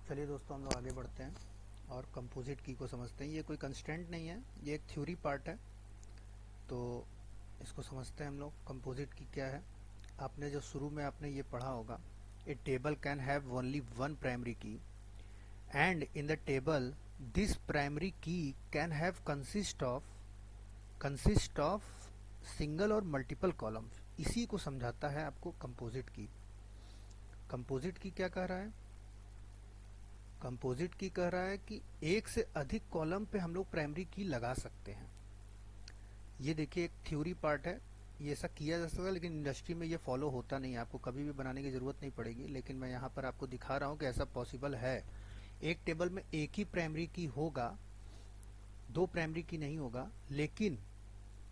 चलिए दोस्तों, हम लोग आगे बढ़ते हैं और कंपोजिट की को समझते हैं। ये कोई कंस्ट्रेंट नहीं है, ये एक थ्योरी पार्ट है। तो इसको समझते हैं हम लोग। कंपोजिट की क्या है? आपने जो शुरू में आपने ये पढ़ा होगा, a table can have only one primary key and in the table this primary key can have consist of single और मल्टीपल कॉलम्स। इसी को समझाता है आपको कंपोजिट की। कंपोजिट की क्या कह रहा है? कंपोजिट की कह रहा है कि एक से अधिक कॉलम पे हम लोग प्राइमरी की लगा सकते हैं। ये देखिए, एक थ्योरी पार्ट है। ये ऐसा किया जा सकता है, लेकिन इंडस्ट्री में ये फॉलो होता नहीं है। आपको कभी भी बनाने की जरूरत नहीं पड़ेगी, लेकिन मैं यहाँ पर आपको दिखा रहा हूँ कि ऐसा पॉसिबल है। एक टेबल में एक ही प्राइमरी की होगा, दो प्राइमरी की नहीं होगा, लेकिन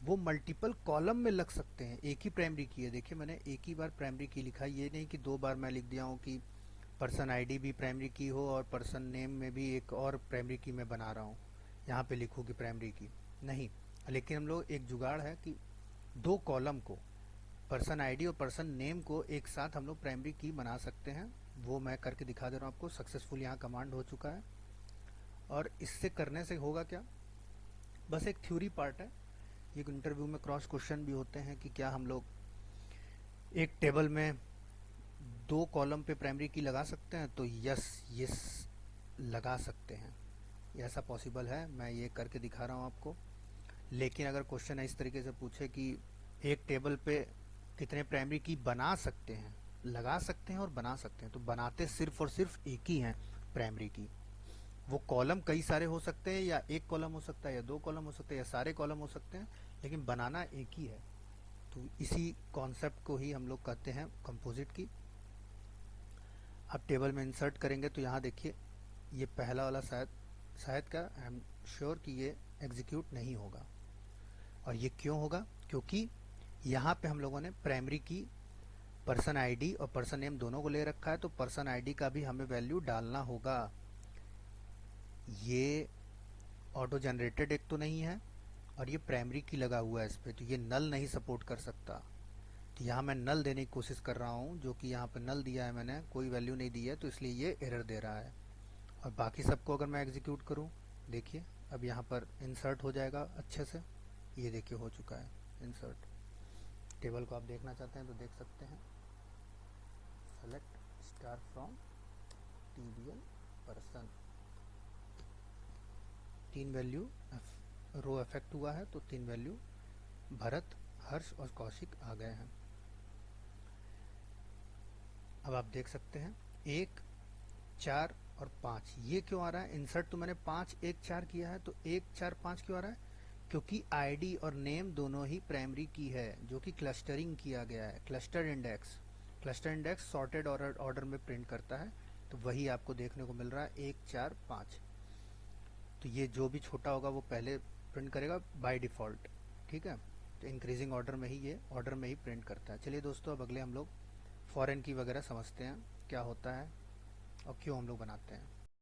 वो मल्टीपल कॉलम में लग सकते हैं। एक ही प्राइमरी की है, देखिए मैंने एक ही बार प्राइमरी की लिखा है, ये नहीं कि दो बार मैं लिख दिया हूँ कि पर्सन आईडी भी प्राइमरी की हो और पर्सन नेम में भी एक और प्राइमरी की मैं बना रहा हूँ, यहाँ पे लिखूँ कि प्राइमरी की नहीं। लेकिन हम लोग एक जुगाड़ है कि दो कॉलम को, पर्सन आईडी और पर्सन नेम को एक साथ हम लोग प्राइमरी की बना सकते हैं। वो मैं करके दिखा दे रहा हूँ आपको। सक्सेसफुल यहाँ कमांड हो चुका है। और इससे करने से होगा क्या? बस एक थ्योरी पार्ट है। ये इंटरव्यू में क्रॉस क्वेश्चन भी होते हैं कि क्या हम लोग एक टेबल में दो कॉलम पे प्राइमरी की लगा सकते हैं? तो यस लगा सकते हैं। ऐसा पॉसिबल है, मैं ये करके दिखा रहा हूँ आपको। लेकिन अगर क्वेश्चन इस तरीके से पूछे कि एक टेबल पे कितने प्राइमरी की बना सकते हैं, लगा सकते हैं और बना सकते हैं, तो बनाते सिर्फ और सिर्फ एक ही हैं प्राइमरी की। वो कॉलम कई सारे हो सकते हैं, या एक कॉलम हो सकता है, या दो कॉलम हो सकते हैं, या सारे कॉलम हो सकते हैं, लेकिन बनाना एक ही है। तो इसी कॉन्सेप्ट को ही हम लोग कहते हैं कंपोजिट की। आप टेबल में इंसर्ट करेंगे तो यहाँ देखिए, ये पहला वाला शायद का आई एम श्योर कि ये एग्जीक्यूट नहीं होगा। और ये क्यों होगा? क्योंकि यहाँ पे हम लोगों ने प्राइमरी की पर्सन आईडी और पर्सन नेम दोनों को ले रखा है, तो पर्सन आईडी का भी हमें वैल्यू डालना होगा। ये ऑटो जनरेटेड एक तो नहीं है, और ये प्राइमरी की लगा हुआ है इस पर, तो ये नल नहीं सपोर्ट कर सकता। तो यहाँ मैं नल देने की कोशिश कर रहा हूँ, जो कि यहाँ पे नल दिया है मैंने, कोई वैल्यू नहीं दी है, तो इसलिए ये एरर दे रहा है। और बाकी सबको अगर मैं एग्जीक्यूट करूँ, देखिए अब यहाँ पर इंसर्ट हो जाएगा अच्छे से। ये देखिए हो चुका है इंसर्ट। टेबल को आप देखना चाहते हैं तो देख सकते हैं। सेलेक्ट स्टार फ्रॉम टीबीएल पर्सन, तीन वैल्यू रो इफेक्ट हुआ है, तो तीन वैल्यू भरत, हर्ष और कौशिक आ गए हैं। अब आप देख सकते हैं 1, 4 और 5 ये क्यों आ रहा है? इंसर्ट तो मैंने 5, 1, 4 किया है, तो 1, 4, 5 क्यों आ रहा है? क्योंकि आईडी और नेम दोनों ही प्राइमरी की है, जो कि क्लस्टरिंग किया गया है। क्लस्टर इंडेक्स सॉर्टेड ऑर्डर में प्रिंट करता है, तो वही आपको देखने को मिल रहा है 1, 4, 5। तो ये जो भी छोटा होगा वो पहले प्रिंट करेगा बाय डिफॉल्ट, ठीक है। तो इंक्रीजिंग ऑर्डर में ही ये ऑर्डर में ही प्रिंट करता है। चलिए दोस्तों, अब अगले हम लोग फॉरेन की वगैरह समझते हैं, क्या होता है और क्यों हम लोग बनाते हैं।